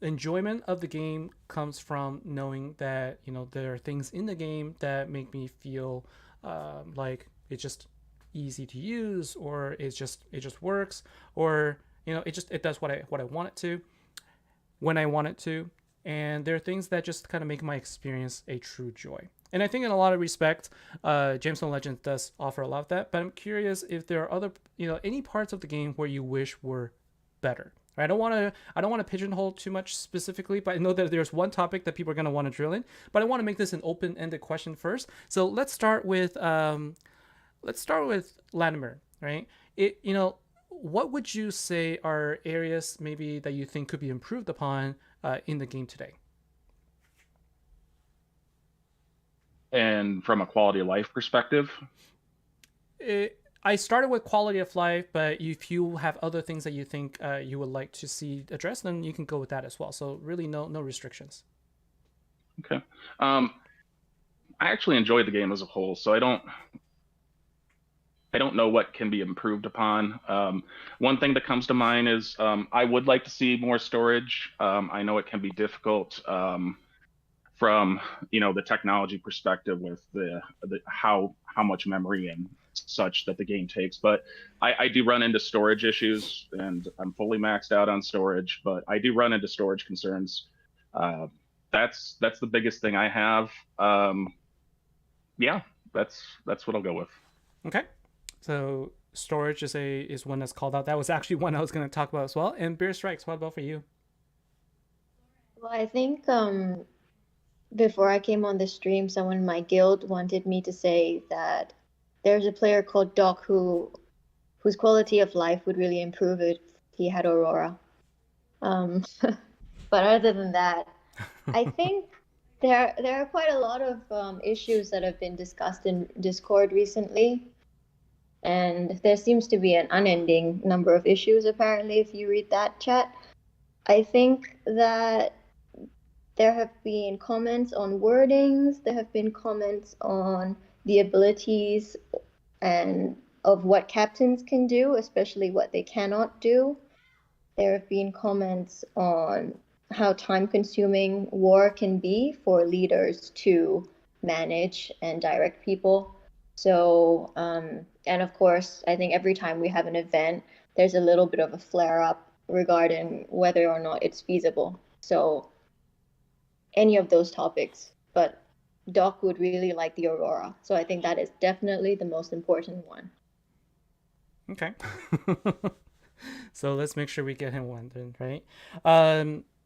enjoyment of the game comes from knowing that, there are things in the game that make me feel like it's just easy to use, or it just works, or, it does what I want it to, when I want it to. And there are things that just kind of make my experience a true joy. And I think in a lot of respect, Gemstone Legends does offer a lot of that. But I'm curious if there are other, any parts of the game where you wish were better. I don't want to pigeonhole too much specifically, but I know that there's one topic that people are going to want to drill in. But I want to make this an open-ended question first. So let's start with Latimer, right? What would you say are areas maybe that you think could be improved upon in the game today? And from a quality of life perspective? I started with quality of life, but if you have other things that you think you would like to see addressed, then you can go with that as well. So really no restrictions. Okay. I actually enjoyed the game as a whole, so I don't know what can be improved upon. One thing that comes to mind is I would like to see more storage. I know it can be difficult from the technology perspective with the how much memory and such that the game takes, but I do run into storage issues, and I'm fully maxed out on storage, but I do run into storage concerns. That's the biggest thing I have. Yeah, that's what I'll go with. Okay. So storage is one that's called out. That was actually one I was going to talk about as well. And Beer Strikes, what about for you? Well, I think before I came on the stream, someone in my guild wanted me to say that there's a player called Doc whose quality of life would really improve if he had Aurora. But other than that, I think there are quite a lot of issues that have been discussed in Discord recently, and there seems to be an unending number of issues apparently if you read that chat. I think that there have been comments on wordings, there have been comments on the abilities and of what captains can do, especially what they cannot do. There have been comments on how time-consuming war can be for leaders to manage and direct people. So, and of course, I think every time we have an event, there's a little bit of a flare-up regarding whether or not it's feasible. So, any of those topics, but Doc would really like the Aurora. So I think that is definitely the most important one. Okay. So let's make sure we get him one then, right?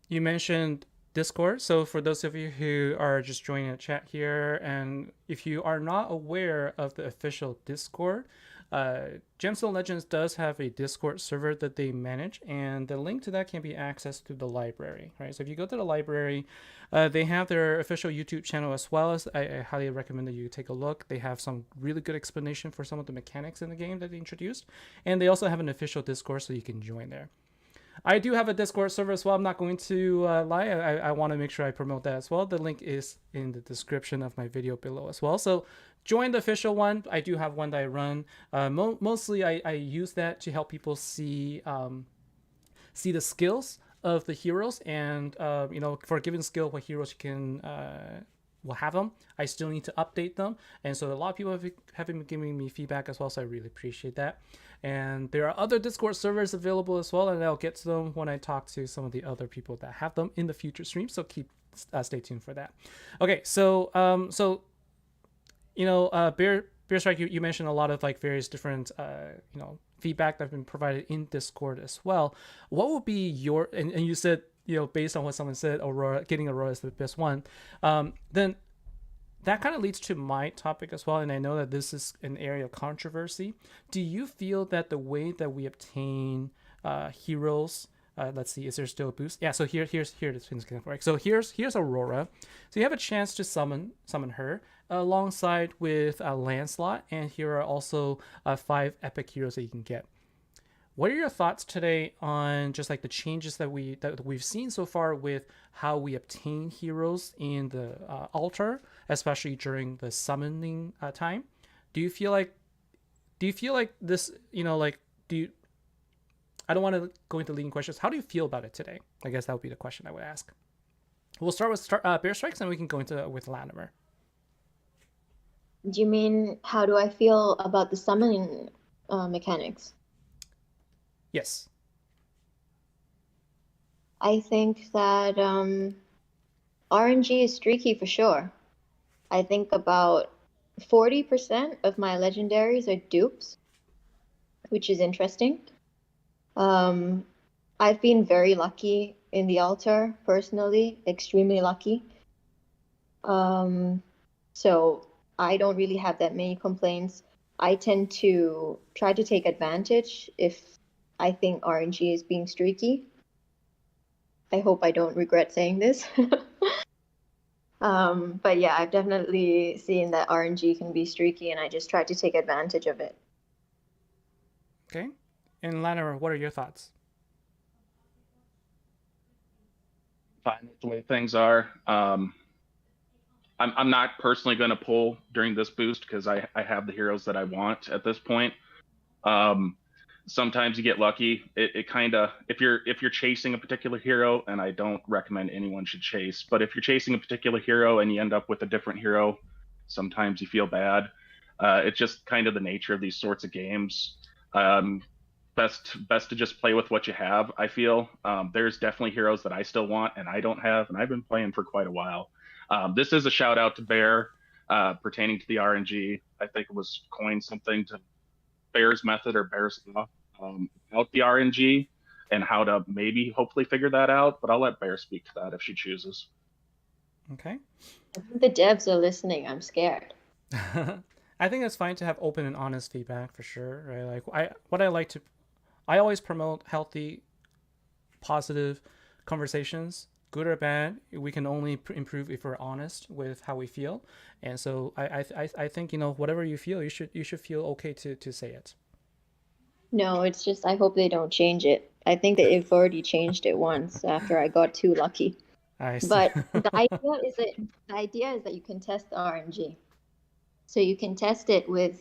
You mentioned Discord. So for those of you who are just joining the chat here, and if you are not aware of the official Discord, Gemstone Legends does have a Discord server that they manage, and the link to that can be accessed through the library, right? So if you go to the library, they have their official YouTube channel as well. As I highly recommend that you take a look. They have some really good explanation for some of the mechanics in the game that they introduced, and they also have an official Discord so you can join there. I do have a Discord server as well. I'm not going to lie. I want to make sure I promote that as well. The link is in the description of my video below as well. So join the official one. I do have one that I run. Mostly I use that to help people see the skills of the heroes, and for a given skill, what heroes you can will have them. I still need to update them, and so a lot of people have been giving me feedback as well, so I really appreciate that. And there are other Discord servers available as well, and I'll get to them when I talk to some of the other people that have them in the future streams, so stay tuned for that. Okay, so Bear Strike, you mentioned a lot of like various different feedback that have been provided in Discord as well. What would be your, and you said, based on what someone said, getting Aurora is the best one. Then that kind of leads to my topic as well, and I know that this is an area of controversy. Do you feel that the way that we obtain heroes, let's see, is there still a boost? Yeah, so here this thing's gonna work. So here's Aurora. So you have a chance to summon her alongside with Lancelot, and here are also 5 epic heroes that you can get. What are your thoughts today on just like the changes that we've seen so far with how we obtain heroes in the altar, especially during the summoning time? Do you feel like this? I don't want to go into leading questions. How do you feel about it today? I guess that would be the question I would ask. We'll start with Bear Strikes, and we can go into with Latimer. Do you mean how do I feel about the summoning mechanics? Yes. I think that RNG is streaky for sure. I think about 40% of my legendaries are dupes, which is interesting. I've been very lucky in the altar, personally, extremely lucky. So I don't really have that many complaints. I tend to try to take advantage if I think RNG is being streaky. I hope I don't regret saying this. But yeah, I've definitely seen that RNG can be streaky, and I just try to take advantage of it. Okay. And Latimer, what are your thoughts? Fine with the way things are. I'm not personally going to pull during this boost because I have the heroes that I want at this point. Sometimes you get lucky. It kind of, if you're chasing a particular hero, and I don't recommend anyone should chase, but if you're chasing a particular hero and you end up with a different hero, sometimes you feel bad. It's just kind of the nature of these sorts of games. Best to just play with what you have. I feel there's definitely heroes that I still want and I don't have, and I've been playing for quite a while. This is a shout out to Bear pertaining to the RNG. I think it was coined something to Bear's method or Bear's law about the RNG and how to maybe hopefully figure that out, but I'll let Bear speak to that if she chooses. Okay. I think the devs are listening. I'm scared. I think it's fine to have open and honest feedback for sure, right? I always promote healthy, positive conversations good or bad, we can only improve if we're honest with how we feel. And so I think, whatever you feel, you should feel okay to say it. No, it's just I hope they don't change it. I think that they've already changed it once after I got too lucky. I see. But the idea is that you can test the RNG. So you can test it with,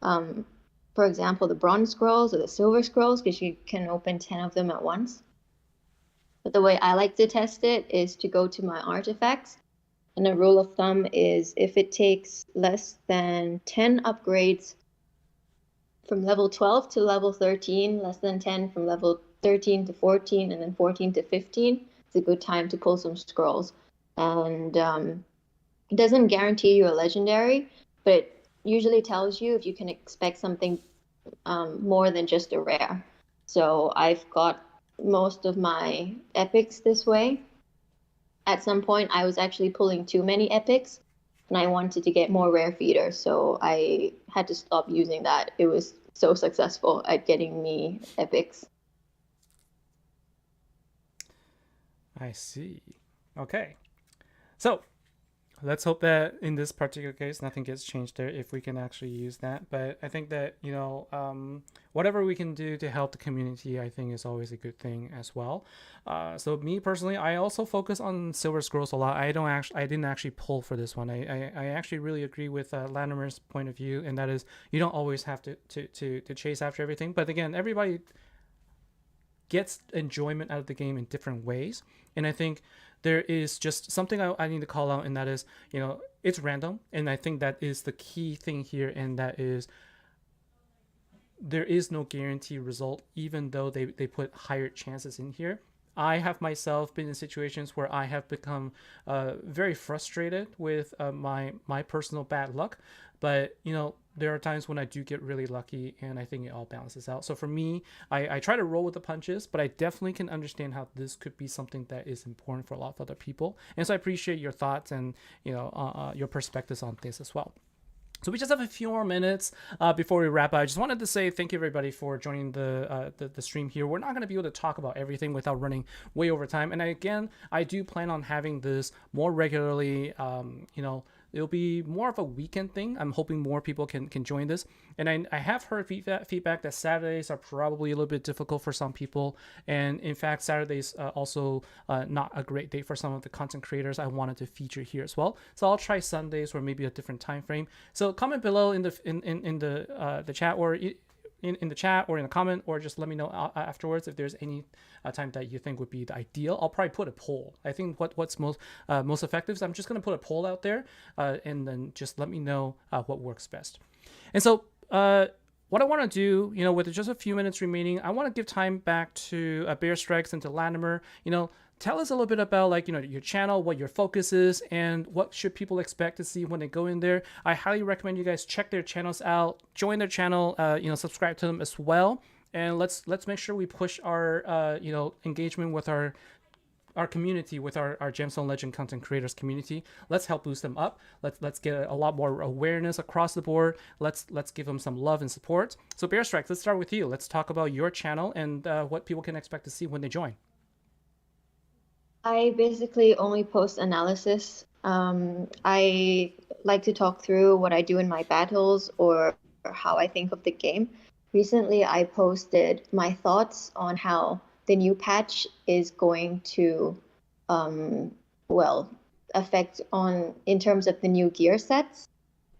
um, for example, the bronze scrolls or the silver scrolls, because you can open 10 of them at once. But the way I like to test it is to go to my artifacts. And a rule of thumb is if it takes less than 10 upgrades from level 12 to level 13, less than 10 from level 13 to 14, and then 14 to 15, it's a good time to pull some scrolls. And it doesn't guarantee you a legendary, but it usually tells you if you can expect something more than just a rare. So I've got most of my epics this way. At some point, I was actually pulling too many epics, and I wanted to get more rare feeders, so I had to stop using that. It was so successful at getting me epics. I see. Okay. So let's hope that in this particular case nothing gets changed there if we can actually use that. But I think that whatever we can do to help the community, I think is always a good thing as well. So me personally, I also focus on silver scrolls a lot. I didn't actually pull for this one. I actually really agree with Latimer's point of view, and that is you don't always have to chase after everything. But again, everybody gets enjoyment out of the game in different ways, and I think there is just something I need to call out, and that is, it's random, and I think that is the key thing here, and that is there is no guarantee result, even though they put higher chances in here. I have myself been in situations where I have become very frustrated with my personal bad luck, but there are times when I do get really lucky, and I think it all balances out. So for me, I try to roll with the punches, but I definitely can understand how this could be something that is important for a lot of other people. And so I appreciate your thoughts and your perspectives on this as well. So we just have a few more minutes before we wrap up. I just wanted to say thank you everybody for joining the stream here. We're not going to be able to talk about everything without running way over time. And again, I do plan on having this more regularly. It'll be more of a weekend thing. I'm hoping more people can join this. And I have heard feedback that Saturdays are probably a little bit difficult for some people. And in fact, Saturdays also not a great day for some of the content creators I wanted to feature here as well. So I'll try Sundays or maybe a different time frame. So comment below in the chat or in the chat or in the comment, or just let me know afterwards if there's any time that you think would be the ideal. I'll probably put a poll. I think what's most effective is I'm just going to put a poll out there, and then just let me know what works best. And so what I want to do, with just a few minutes remaining, I want to give time back to Bear Strikes and to Latimer. Tell us a little bit about your channel, what your focus is, and what should people expect to see when they go in there. I highly recommend you guys check their channels out, join their channel, subscribe to them as well, and let's make sure we push our engagement with our community, with our Gemstone Legend content creators community. Let's help boost them up. Let's get a lot more awareness across the board. Let's give them some love and support. So Bear Strikes, let's start with you. Let's talk about your channel and what people can expect to see when they join. I basically only post analysis. I like to talk through what I do in my battles or how I think of the game. Recently, I posted my thoughts on how the new patch is going to, affect in terms of the new gear sets.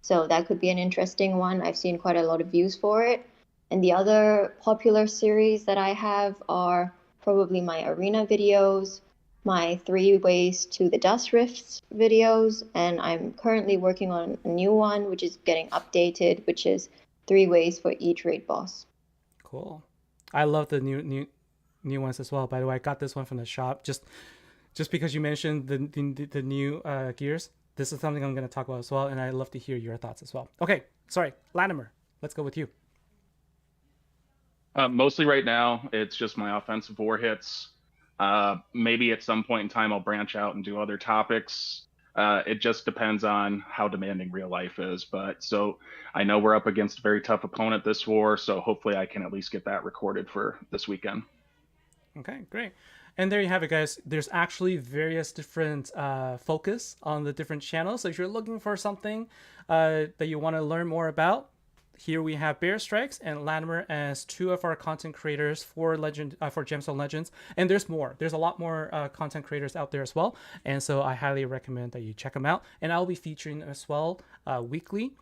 So that could be an interesting one. I've seen quite a lot of views for it. And the other popular series that I have are probably my arena videos, my 3 ways to the Dust Rifts videos, and I'm currently working on a new one which is getting updated, which is 3 ways for each raid boss. Cool. I love the new ones as well. By the way, I got this one from the shop just because you mentioned the new gears. This is something I'm going to talk about as well, and I'd love to hear your thoughts as well. Okay, sorry, Latimer, let's go with you. Mostly right now, it's just my offensive war hits. Maybe at some point in time I'll branch out and do other topics. It just depends on how demanding real life is. But so I know we're up against a very tough opponent this war, so hopefully I can at least get that recorded for this weekend. Okay, great. And there you have it, guys. There's actually various different focus on the different channels. So if you're looking for something that you want to learn more about, here we have Bear Strikes and Latimer as two of our content creators for for Gemstone Legends, and there's more. There's a lot more content creators out there as well, and so I highly recommend that you check them out. And I'll be featuring them as well weekly.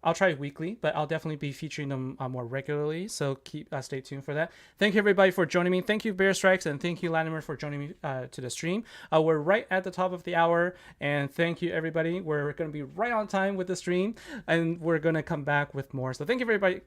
I'll try weekly, but I'll definitely be featuring them more regularly. So keep stay tuned for that. Thank you everybody for joining me. Thank you Bear Strikes, and thank you Latimer for joining me to the stream. We're right at the top of the hour, and thank you everybody. We're going to be right on time with the stream, and we're going to come back with more. So thank you everybody.